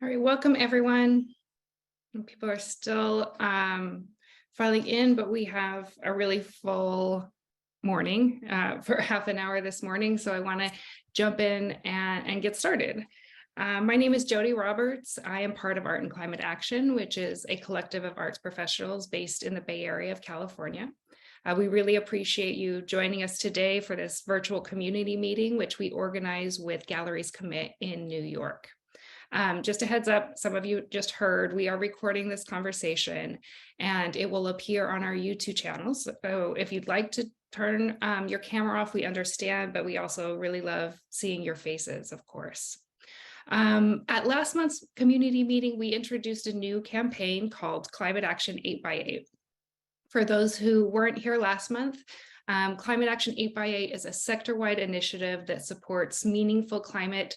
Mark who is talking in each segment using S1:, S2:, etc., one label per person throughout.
S1: All right, welcome everyone. People are still filing in, but we have a really full morning for half an hour this morning. So I want to jump in and get started. My name is Jody Roberts. I am part of Art and Climate Action, which is a collective of arts professionals based in the Bay Area of California. We really appreciate you joining us today for this virtual community meeting, which we organize with Galleries Commit in New York. Just a heads up, some of you just heard, we are recording this conversation and it will appear on our YouTube channels. So if you'd like to turn your camera off, we understand, but we also really love seeing your faces, of course. At last month's community meeting, we introduced a new campaign called Climate Action 8x8. For those who weren't here last month, Climate Action 8x8 is a sector-wide initiative that supports meaningful climate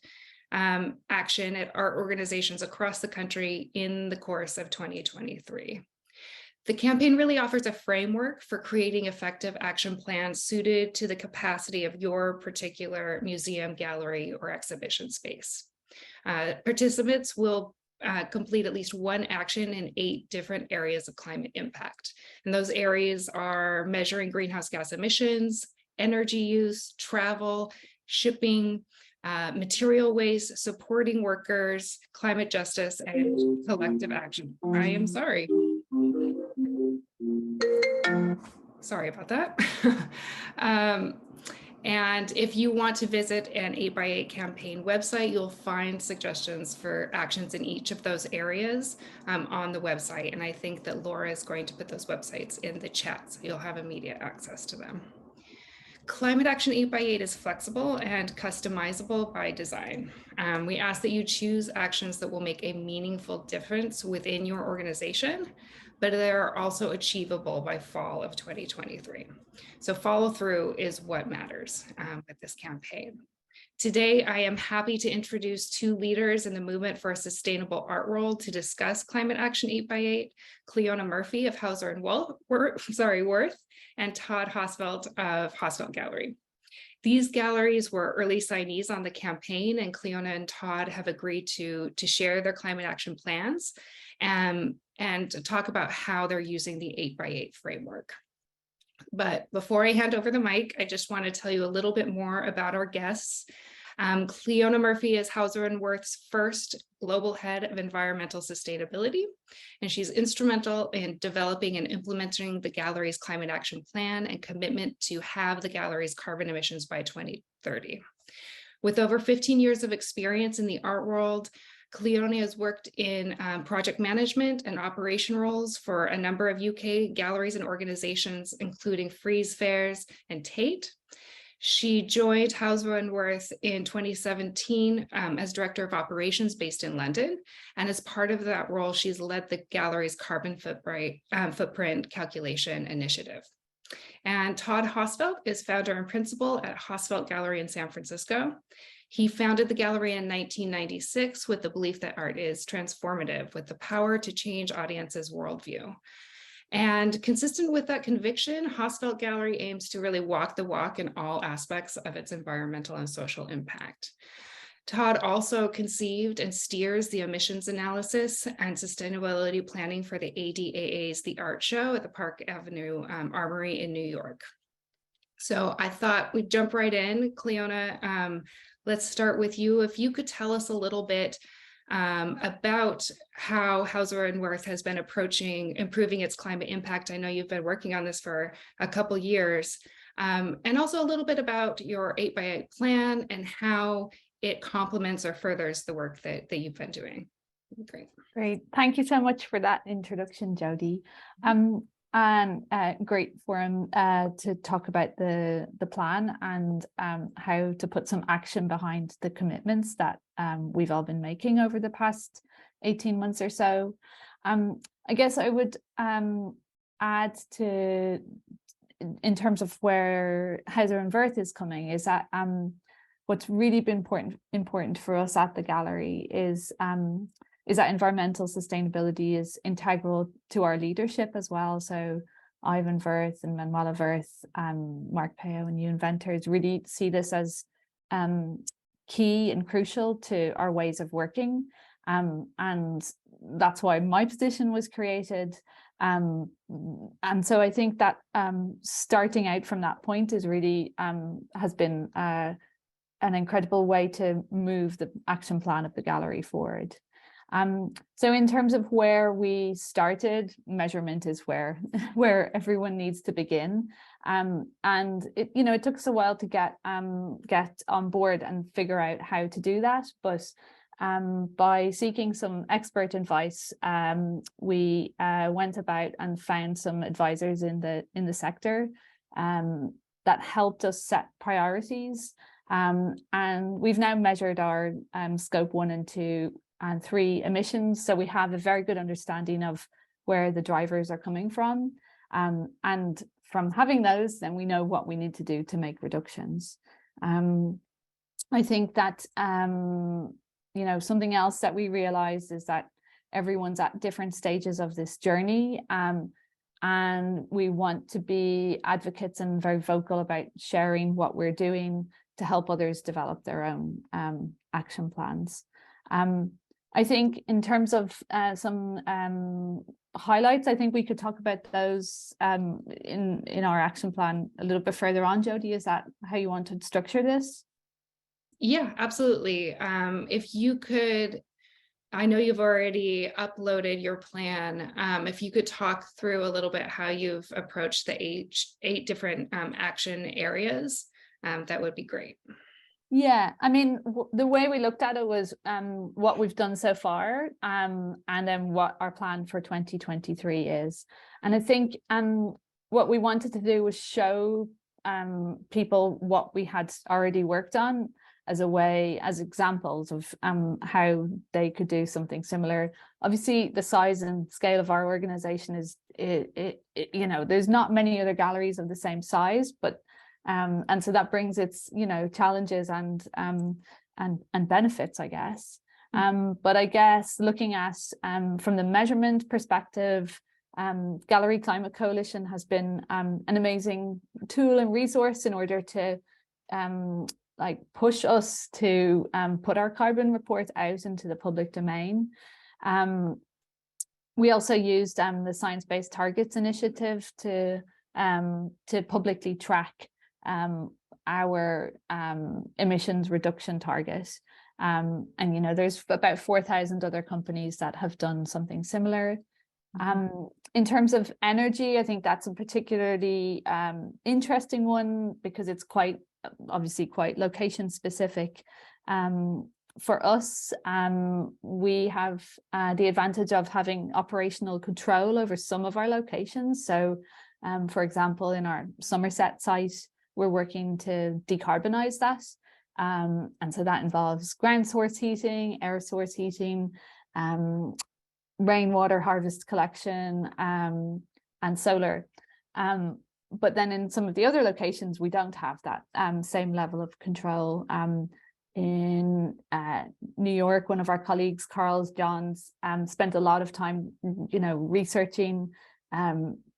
S1: action at art organizations across the country in the course of 2023. The campaign really offers a framework for creating effective action plans suited to the capacity of your particular museum, gallery, or exhibition space. Participants will complete at least one action in 8 different areas of climate impact. And those areas are measuring greenhouse gas emissions, energy use, travel, shipping, material waste, supporting workers, climate justice, and collective action. I am sorry. Sorry about that. And if you want to visit an 8x8 campaign website, you'll find suggestions for actions in each of those areas on the website. And I think that Laura is going to put those websites in the chat, so you'll have immediate access to them. Climate Action 8x8 is flexible and customizable by design. We ask that you choose actions that will make a meaningful difference within your organization, but they're also achievable by fall of 2023. So follow through is what matters with this campaign. Today, I am happy to introduce 2 leaders in the movement for a sustainable art world to discuss Climate Action 8x8, Cliodhna Murphy of Hauser Wirth, and Todd Hosfelt of Hosfelt Gallery. These galleries were early signees on the campaign, and Cliodhna and Todd have agreed to share their climate action plans and to talk about how they're using the 8x8 framework. But before I hand over the mic, I just want to tell you a little bit more about our guests. Cliodhna Murphy is Hauser Wirth's first global head of environmental sustainability, and she's instrumental in developing and implementing the gallery's climate action plan and commitment to halve the gallery's carbon emissions by 2030. With over 15 years of experience in the art world, Cliodhna has worked in project management and operation roles for a number of UK galleries and organizations, including Frieze Fairs and Tate. She joined Hauser Wirth in 2017 as Director of Operations based in London. And as part of that role, she's led the gallery's carbon footprint calculation initiative. And Todd Hosfelt is founder and principal at Hosfelt Gallery in San Francisco. He founded the gallery in 1996 with the belief that art is transformative, with the power to change audiences' worldview. And consistent with that conviction, Hosfelt Gallery aims to really walk the walk in all aspects of its environmental and social impact. Todd also conceived and steers the emissions analysis and sustainability planning for the ADAA's The Art Show at the Park Avenue Armory in New York. So I thought we'd jump right in. Cliodhna, let's start with you. If you could tell us a little bit about how Hauser Wirth has been approaching improving its climate impact. I know you've been working on this for a couple years, and also a little bit about your 8x8 plan and how it complements or furthers the work that you've been doing.
S2: Great. Thank you so much for that introduction, Jody. And great forum to talk about the plan and how to put some action behind the commitments that we've all been making over the past 18 months or so. I guess I would add to, in terms of where Hauser Wirth is coming, is that what's really been important for us at the gallery is that environmental sustainability is integral to our leadership as well. So Ivan Wirth and Manuela Wirth, Mark Peo and New Inventors really see this as key and crucial to our ways of working And that's why my position was created. And so I think that starting out from that point is really has been an incredible way to move the action plan of the gallery forward. So in terms of where we started, measurement is where everyone needs to begin. And it took us a while to get on board and figure out how to do that. But by seeking some expert advice, we went about and found some advisors in the sector that helped us set priorities. And we've now measured our scope 1 and 2 and 3 emissions. So we have a very good understanding of where the drivers are coming from. And from having those, then we know what we need to do to make reductions. I think that, something else that we realized is that everyone's at different stages of this journey. And we want to be advocates and very vocal about sharing what we're doing to help others develop their own action plans. I think in terms of some highlights, I think we could talk about those in our action plan a little bit further on. Jody, is that how you want to structure this?
S1: Yeah, absolutely. If you could, I know you've already uploaded your plan. If you could talk through a little bit how you've approached the eight different action areas, that would be great.
S2: Yeah, I mean, the way we looked at it was what we've done so far, and then what our plan for 2023 is. And I think what we wanted to do was show people what we had already worked on as examples of how they could do something similar. Obviously, the size and scale of our organization is, there's not many other galleries of the same size, but and so that brings its, challenges and benefits, I guess. But I guess looking at from the measurement perspective, Gallery Climate Coalition has been an amazing tool and resource in order to push us to put our carbon report out into the public domain. We also used the Science Based Targets Initiative to publicly track our emissions reduction target. And there's about 4,000 other companies that have done something similar. In terms of energy, I think that's a particularly interesting one because it's obviously quite location specific. For us, we have the advantage of having operational control over some of our locations. So, for example, in our Somerset site, we're working to decarbonize that. And so that involves ground source heating, air source heating, rainwater harvest collection, and solar. But then in some of the other locations, we don't have that same level of control. In New York, one of our colleagues, Carl Johns, spent a lot of time, researching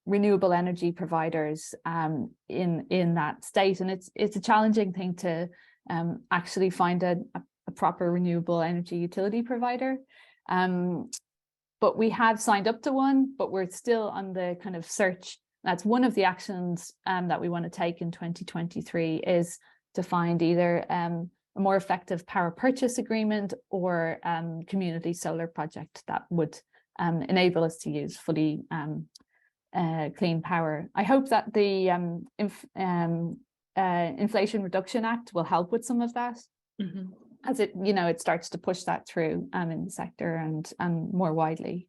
S2: renewable energy providers in that state, and it's a challenging thing to actually find a proper renewable energy utility provider. But we have signed up to one, but we're still on the kind of search. That's one of the actions that we want to take in 2023 is to find either a more effective power purchase agreement or community solar project that would enable us to use fully clean power. I hope that the Inflation Reduction Act will help with some of that, as it starts to push that through in the sector and more widely.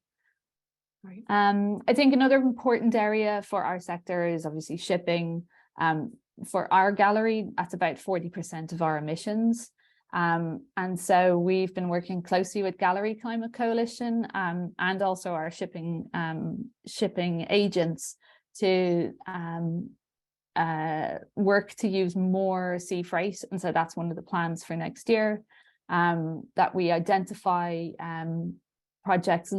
S2: Right. I think another important area for our sector is obviously shipping. For our gallery, that's about 40% of our emissions. And so we've been working closely with Gallery Climate Coalition and also our shipping agents to work to use more sea freight. And so that's one of the plans for next year, that we identify projects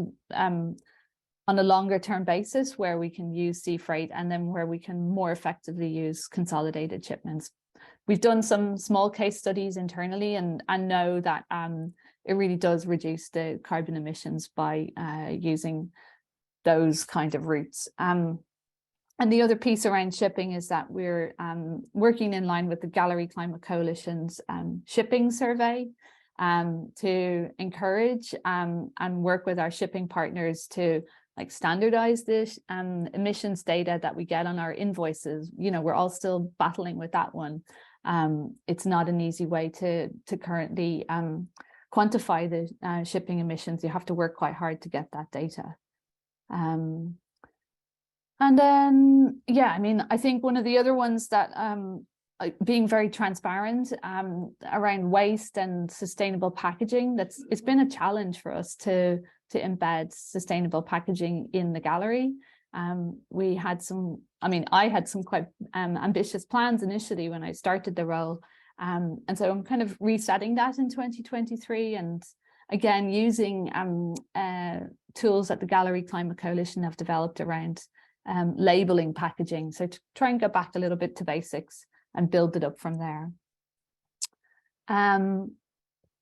S2: on a longer term basis where we can use sea freight and then where we can more effectively use consolidated shipments. we've done some small case studies internally and know that it really does reduce the carbon emissions by using those kind of routes. And the other piece around shipping is that we're working in line with the Gallery Climate Coalition's shipping survey to encourage and work with our shipping partners to standardize the emissions data that we get on our invoices. We're all still battling with that one. It's not an easy way to currently quantify the shipping emissions. You have to work quite hard to get that data. And then, yeah, I mean, I think one of the other ones that being very transparent around waste and sustainable packaging, it's been a challenge for us to embed sustainable packaging in the gallery. We had I had some quite ambitious plans initially when I started the role. And so I'm kind of resetting that in 2023, and again, using tools that the Gallery Climate Coalition have developed around labeling packaging. So to try and go back a little bit to basics and build it up from there. I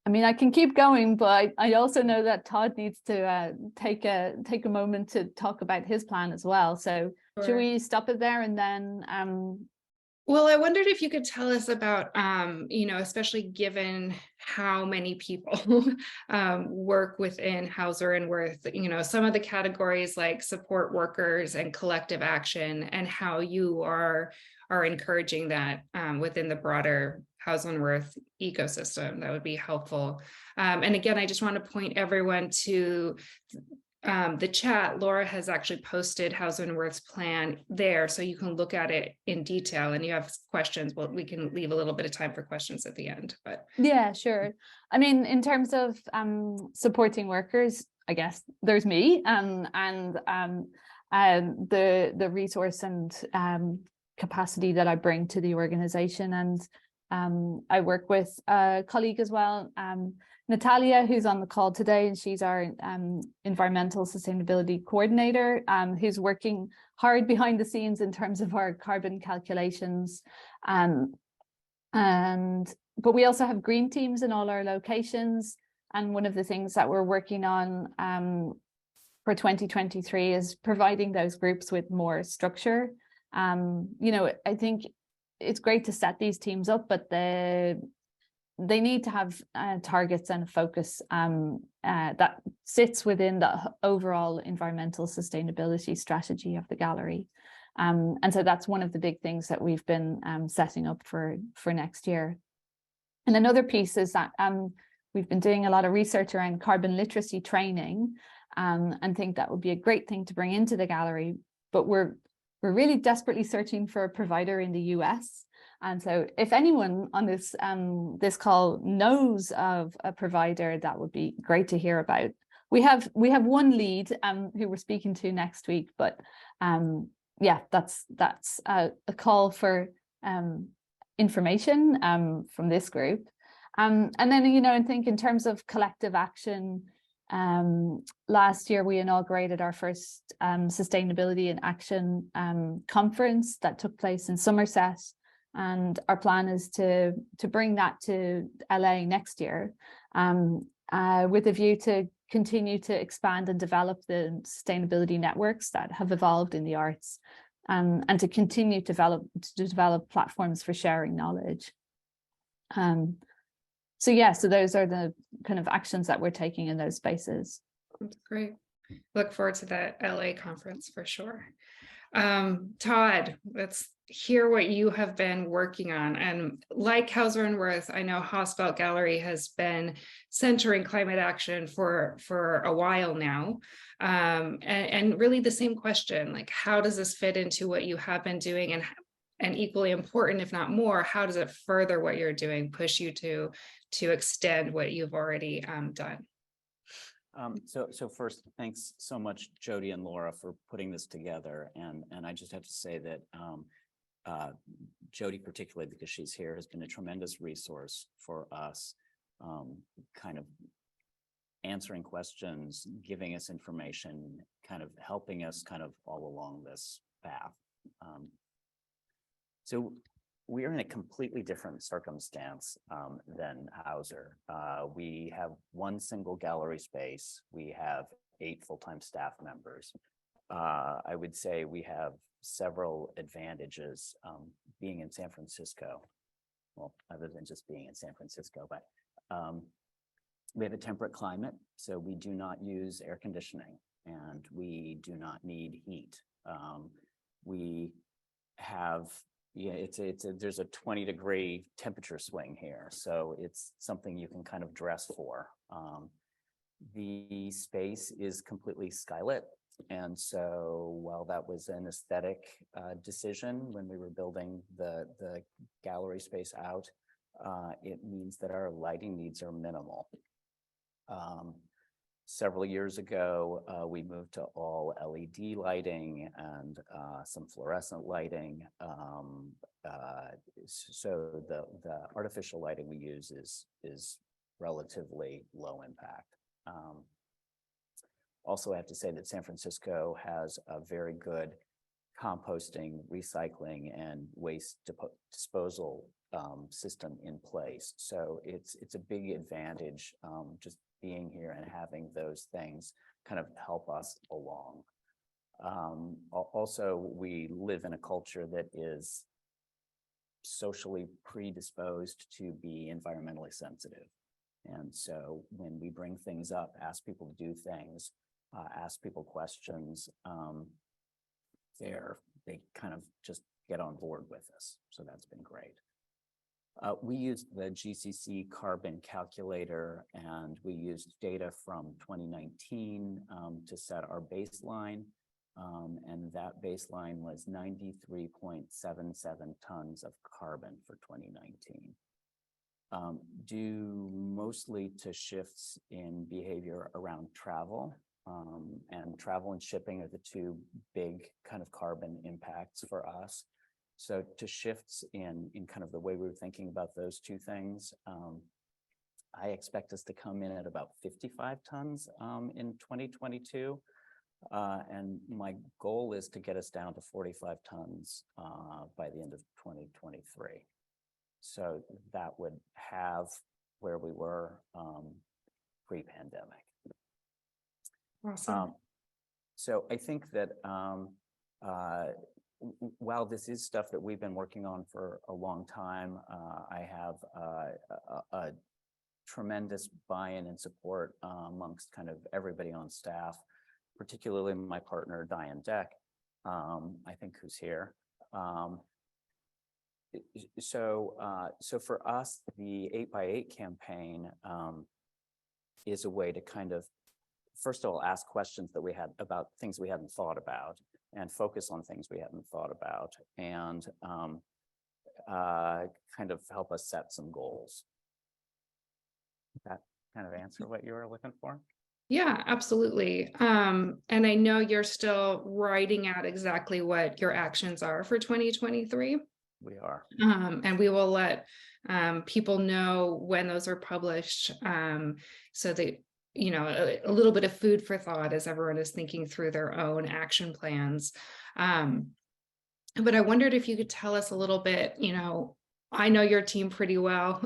S2: mean, I can keep going, but I also know that Todd needs to take a moment to talk about his plan as well. So
S1: Sure.
S2: Should we stop it there and then
S1: well, I wondered if you could tell us about, especially given how many people work within Hauser and Wirth, some of the categories like support workers and collective action, and how you are encouraging that within the broader Hauser and Wirth ecosystem. That would be helpful. And again, I just want to point everyone to the chat. Laura has actually posted Hauser and Wirth's plan there, so you can look at it in detail, and you have questions. Well, we can leave a little bit of time for questions at the end, but
S2: yeah, sure. I mean, in terms of supporting workers, I guess there's me and the resource and capacity that I bring to the organization. And I work with a colleague as well, Natalia, who's on the call today, and she's our environmental sustainability coordinator, who's working hard behind the scenes in terms of our carbon calculations. But we also have green teams in all our locations. And one of the things that we're working on for 2023 is providing those groups with more structure. I think it's great to set these teams up, but they need to have targets and focus that sits within the overall environmental sustainability strategy of the gallery. And so that's one of the big things that we've been setting up for next year. And another piece is that we've been doing a lot of research around carbon literacy training, and think that would be a great thing to bring into the gallery. But we're really desperately searching for a provider in the US. And so if anyone on this call knows of a provider, that would be great to hear about. We have one lead who we're speaking to next week, but yeah, that's a call for information from this group. And then, I think in terms of collective action, last year we inaugurated our first Sustainability in Action conference that took place in Somerset. And our plan is to bring that to LA next year, with a view to continue to expand and develop the sustainability networks that have evolved in the arts, and to continue to develop platforms for sharing knowledge. So those are the kind of actions that we're taking in those spaces.
S1: That's great. Look forward to that LA conference for sure. Todd, let's hear what you have been working on. And like Hauser and Wirth, I know Hosfelt Gallery has been centering climate action for a while now. And really the same question, like, how does this fit into what you have been doing? And equally important, if not more, how does it further what you're doing, push you to extend what you've already done?
S3: So first, thanks so much, Jody and Laura, for putting this together. And I just have to say that Jody, particularly because she's here, has been a tremendous resource for us, kind of answering questions, giving us information, kind of helping us kind of all along this path. So we are in a completely different circumstance than Hauser. We have one single gallery space. We have 8 full-time staff members. I would say we have several advantages being in San Francisco. Well, other than just being in San Francisco, but we have a temperate climate, so we do not use air conditioning and we do not need heat. We have, there's a 20-degree temperature swing here, so it's something you can kind of dress for. The space is completely skylit, and so while that was an aesthetic decision when we were building the gallery space out, it means that our lighting needs are minimal. Several years ago, we moved to all LED lighting and some fluorescent lighting. So the artificial lighting we use is relatively low impact. Also, I have to say that San Francisco has a very good composting, recycling, and waste disposal system in place. So it's a big advantage just being here and having those things kind of help us along. Also, we live in a culture that is socially predisposed to be environmentally sensitive. And so when we bring things up, ask people to do things, ask people questions, they kind of just get on board with us. So that's been great. We used the GCC carbon calculator, and we used data from 2019 to set our baseline. And that baseline was 93.77 tons of carbon for 2019. Due mostly to shifts in behavior around travel, and travel and shipping are the 2 big kind of carbon impacts for us. So to shifts in kind of the way we were thinking about those 2 things, I expect us to come in at about 55 tons in 2022. And my goal is to get us down to 45 tons by the end of 2023. So that would have where we were pre-pandemic.
S1: Awesome.
S3: So I think that while this is stuff that we've been working on for a long time, I have a tremendous buy-in and support amongst kind of everybody on staff, particularly my partner, Diane Deck, I think, who's here. So for us, the 8x8 campaign is a way to kind of, first of all, ask questions that we had about things we hadn't thought about, and focus on things we hadn't thought about, and kind of help us set some goals. That kind of answer what you were looking for?
S1: Yeah, absolutely. And I know you're still writing out exactly what your actions are for 2023.
S3: We are.
S1: And we will let people know when those are published, so that, you know, a little bit of food for thought as everyone is thinking through their own action plans. But I wondered if you could tell us a little bit, you know, I know your team pretty well,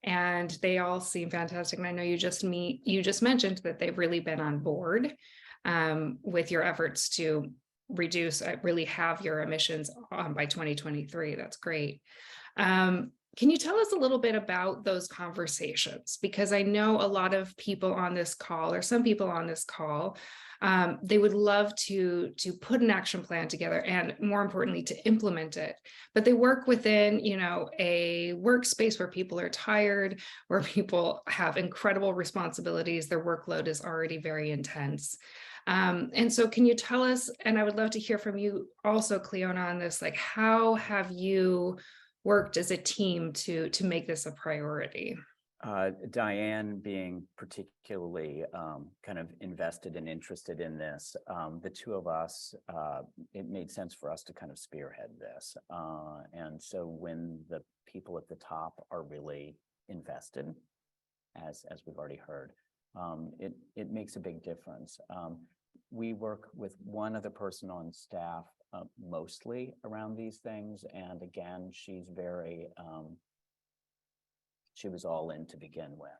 S1: and they all seem fantastic. And I know you just mentioned that they've really been on board with your efforts to reduce, really have your emissions by 2023. That's great. Can you tell us a little bit about those conversations? Because I know a lot of people on this call, or some people on this call, they would love to put an action plan together, and more importantly, to implement it. But they work within, you know, a workspace where people are tired, where people have incredible responsibilities. Their workload is already very intense. And so can you tell us, and I would love to hear from you also, Cliodhna, on this, like, how have you worked as a team to make this a priority?
S3: Diane being particularly kind of invested and interested in this, the 2 of us, it made sense for us to kind of spearhead this. And so when the people at the top are really invested, as we've already heard, it makes a big difference. We work with one other person on staff mostly around these things. And again, she's very, she was all in to begin with.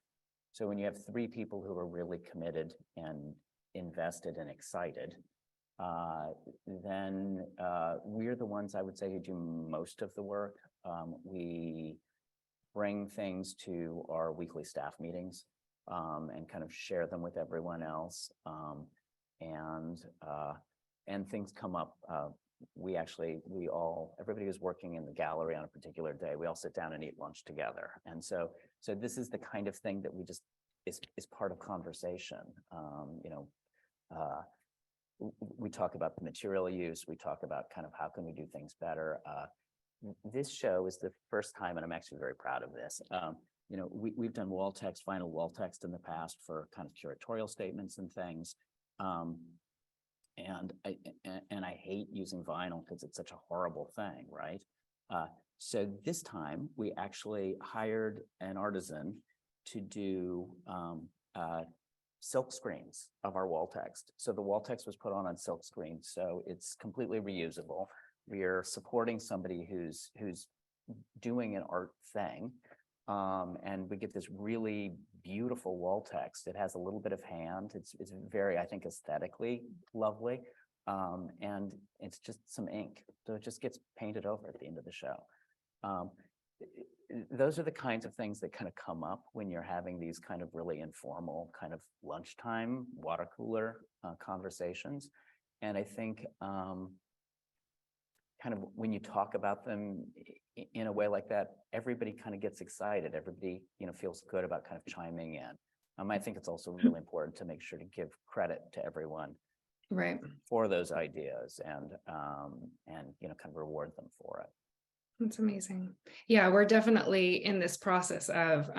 S3: So when you have three people who are really committed and invested and excited, then we're the ones, I would say, who do most of the work. We bring things to our weekly staff meetings and kind of share them with everyone else. And things come up. Everybody who's working in the gallery on a particular day, we all sit down and eat lunch together. And so this is the kind of thing that we just is part of conversation. We talk about the material use. We talk about kind of how can we do things better. This show is the first time, and I'm actually very proud of this. We've done wall text, vinyl wall text in the past for kind of curatorial statements and things. And I hate using vinyl because it's such a horrible thing, right? So this time we actually hired an artisan to do silk screens of our wall text. So the wall text was put on silk screens, so it's completely reusable. We are supporting somebody who's doing an art thing, and we get this really beautiful wall text. It has a little bit of hand. It's very, I think, aesthetically lovely, and it's just some ink, so it just gets painted over at the end of the show. Those are the kinds of things that kind of come up when you're having these kind of really informal kind of lunchtime water cooler conversations. And I think kind of when you talk about them in a way like that, everybody kind of gets excited. Everybody, feels good about kind of chiming in. I think it's also really important to make sure to give credit to everyone,
S1: right,
S3: for those ideas and kind of reward them for it.
S1: That's amazing. Yeah, we're definitely in this process of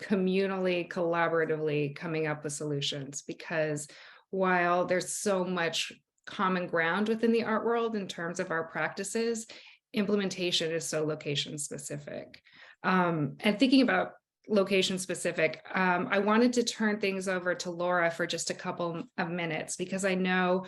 S1: communally, collaboratively coming up with solutions, because while there's so much common ground within the art world in terms of our practices, implementation is so location specific. And thinking about location specific, I wanted to turn things over to Laura for just a couple of minutes, because I know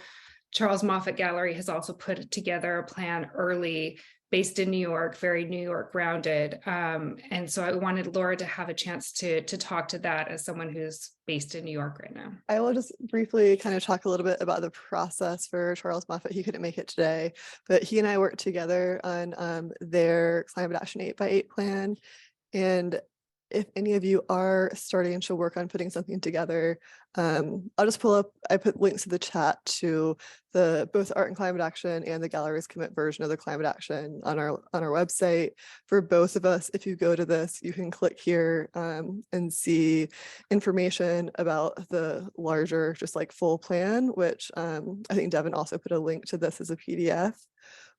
S1: Charles Moffett Gallery has also put together a plan early, based in New York, very New York grounded. And so I wanted Laura to have a chance to talk to that as someone who's based in New York right now.
S4: I will just briefly kind of talk a little bit about the process for Charles Moffett. He couldn't make it today, but he and I worked together on their Climate Action 8x8 plan. And if any of you are starting to work on putting something together, I'll just pull up, I put links to the chat to both Art and Climate Action and the Galleries Commit version of the Climate Action on our website. For both of us, if you go to this, you can click here and see information about the larger, just like full plan, which I think Devin also put a link to this as a PDF.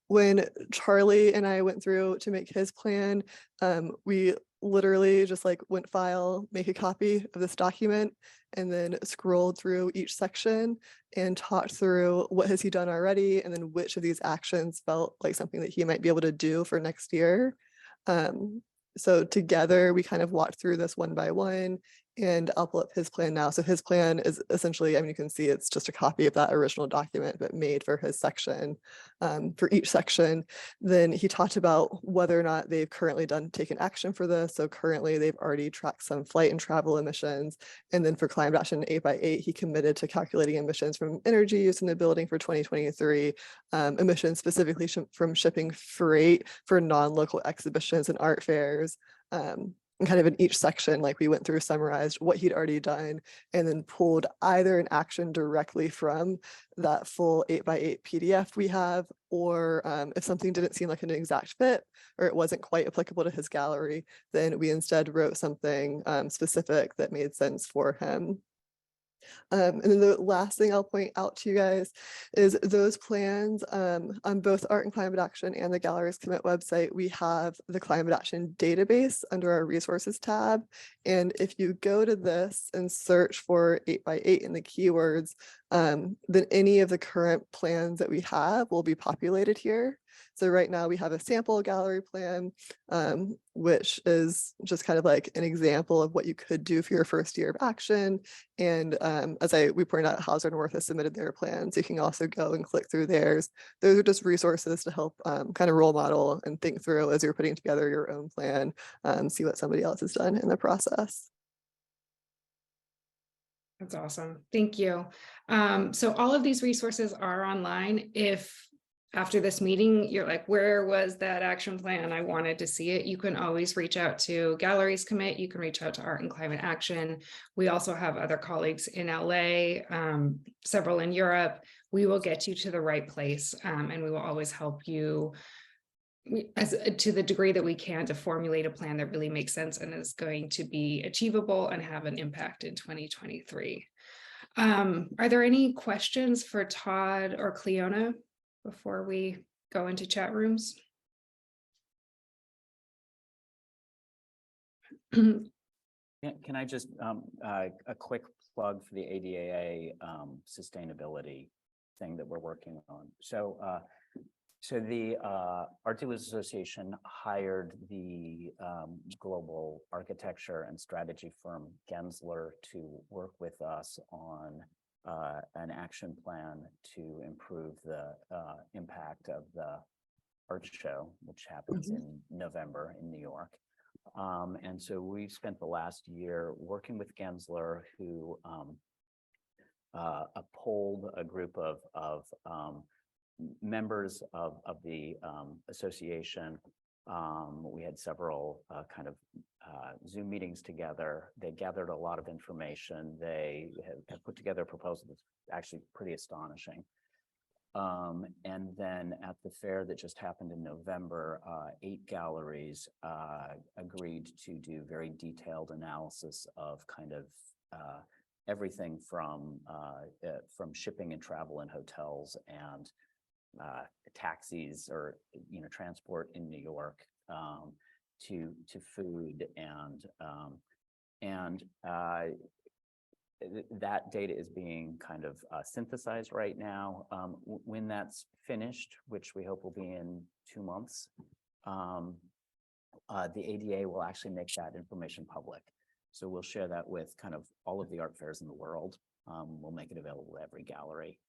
S4: When Charlie and I went through to make his plan, we literally just went file, make a copy of this document, and then scrolled through each section and talked through what has he done already, and then which of these actions felt like something that he might be able to do for next year. So together we kind of walked through this one by one, and I'll pull up his plan now. So his plan is essentially, you can see it's just a copy of that original document, but made for his section, for each section. Then he talked about whether or not they've currently taken action for this. So currently they've already tracked some flight and travel emissions. And then for Climate Action 8x8, he committed to calculating emissions from energy use in the building for 2023, emissions specifically from shipping freight for non-local exhibitions and art fairs. And kind of in each section, we went through, summarized what he'd already done, and then pulled either an action directly from that full 8x8 PDF we have, or if something didn't seem like an exact fit, or it wasn't quite applicable to his gallery, then we instead wrote something specific that made sense for him. And then the last thing I'll point out to you guys is those plans on both Art and Climate Action and the Galleries Commit website. We have the Climate Action database under our resources tab. And if you go to this and search for 8x8 in the keywords, then any of the current plans that we have will be populated here. So right now we have a sample gallery plan, which is just kind of like an example of what you could do for your first year of action. And we pointed out, Hauser and Wirth has submitted their plans. You can also go and click through theirs. Those are just resources to help kind of role model and think through as you're putting together your own plan, see what somebody else has done in the process.
S1: That's awesome. Thank you. So all of these resources are online. If after this meeting, you're like, where was that action plan? I wanted to see it. You can always reach out to Galleries Commit. You can reach out to Art and Climate Action. We also have other colleagues in LA, several in Europe. We will get you to the right place, and we will always help you to the degree that we can to formulate a plan that really makes sense and is going to be achievable and have an impact in 2023. Are there any questions for Todd or Cliodhna before we go into chat rooms?
S3: Can I just a quick plug for the ADAA sustainability thing that we're working on. So the Art Dealers Association hired the global architecture and strategy firm Gensler to work with us on an action plan to improve the impact of the art show, which happens in November in New York. And so we spent the last year working with Gensler, who polled a group of members of the association. We had several kind of Zoom meetings together. They gathered a lot of information. They have put together a proposal that's actually pretty astonishing. And then at the fair that just happened in November, 8 galleries agreed to do very detailed analysis of kind of everything from shipping and travel and hotels and taxis or transport in New York to food and that data is being kind of synthesized right now. When that's finished, which we hope will be in 2 months, the ADA will actually make that information public. So we'll share that with kind of all of the art fairs in the world. We'll make it available to every gallery.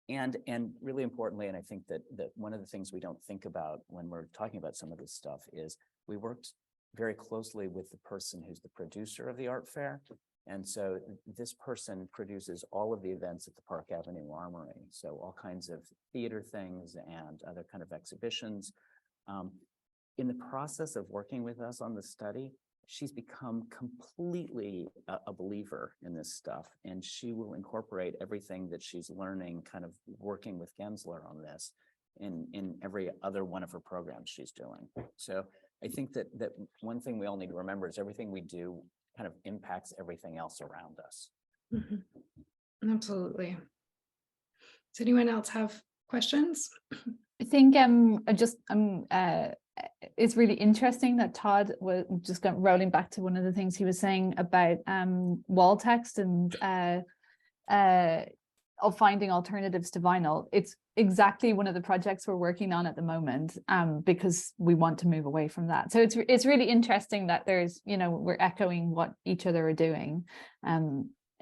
S3: And really importantly, and I think that one of the things we don't think about when we're talking about some of this stuff is we worked very closely with the person who's the producer of the art fair. And so this person produces all of the events at the Park Avenue Armory. So all kinds of theater things and other kind of exhibitions. In the process of working with us on the study, she's become completely a believer in this stuff, and she will incorporate everything that she's learning kind of working with Gensler on this in every other one of her programs she's doing. So I think that one thing we all need to remember is everything we do kind of impacts everything else around us.
S1: Mm-hmm. Absolutely. Does anyone else have questions?
S2: I think it's really interesting that Todd was just rolling back to one of the things he was saying about wall text and of finding alternatives to vinyl. It's exactly one of the projects we're working on at the moment, because we want to move away from that. So it's really interesting that there's, we're echoing what each other are doing.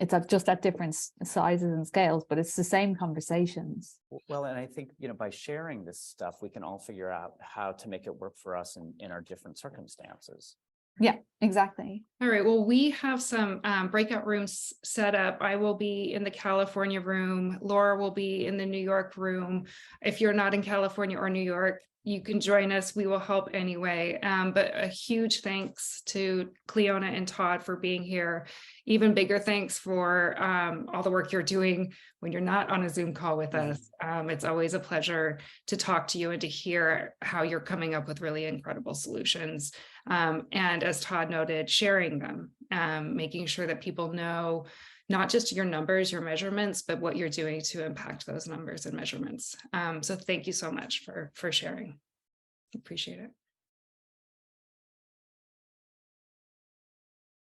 S2: It's just at different sizes and scales, but it's the same conversations.
S3: Well, and I think, by sharing this stuff, we can all figure out how to make it work for us in our different circumstances.
S2: Yeah, exactly.
S1: All right. Well, we have some breakout rooms set up. I will be in the California room. Laura will be in the New York room. If you're not in California or New York, you can join us. We will help anyway. But a huge thanks to Cliodhna and Todd for being here. Even bigger thanks for all the work you're doing when you're not on a Zoom call with us. It's always a pleasure to talk to you and to hear how you're coming up with really incredible solutions. And as Todd noted, sharing them, making sure that people know not just your numbers, your measurements, but what you're doing to impact those numbers and measurements. So thank you so much for sharing. Appreciate it.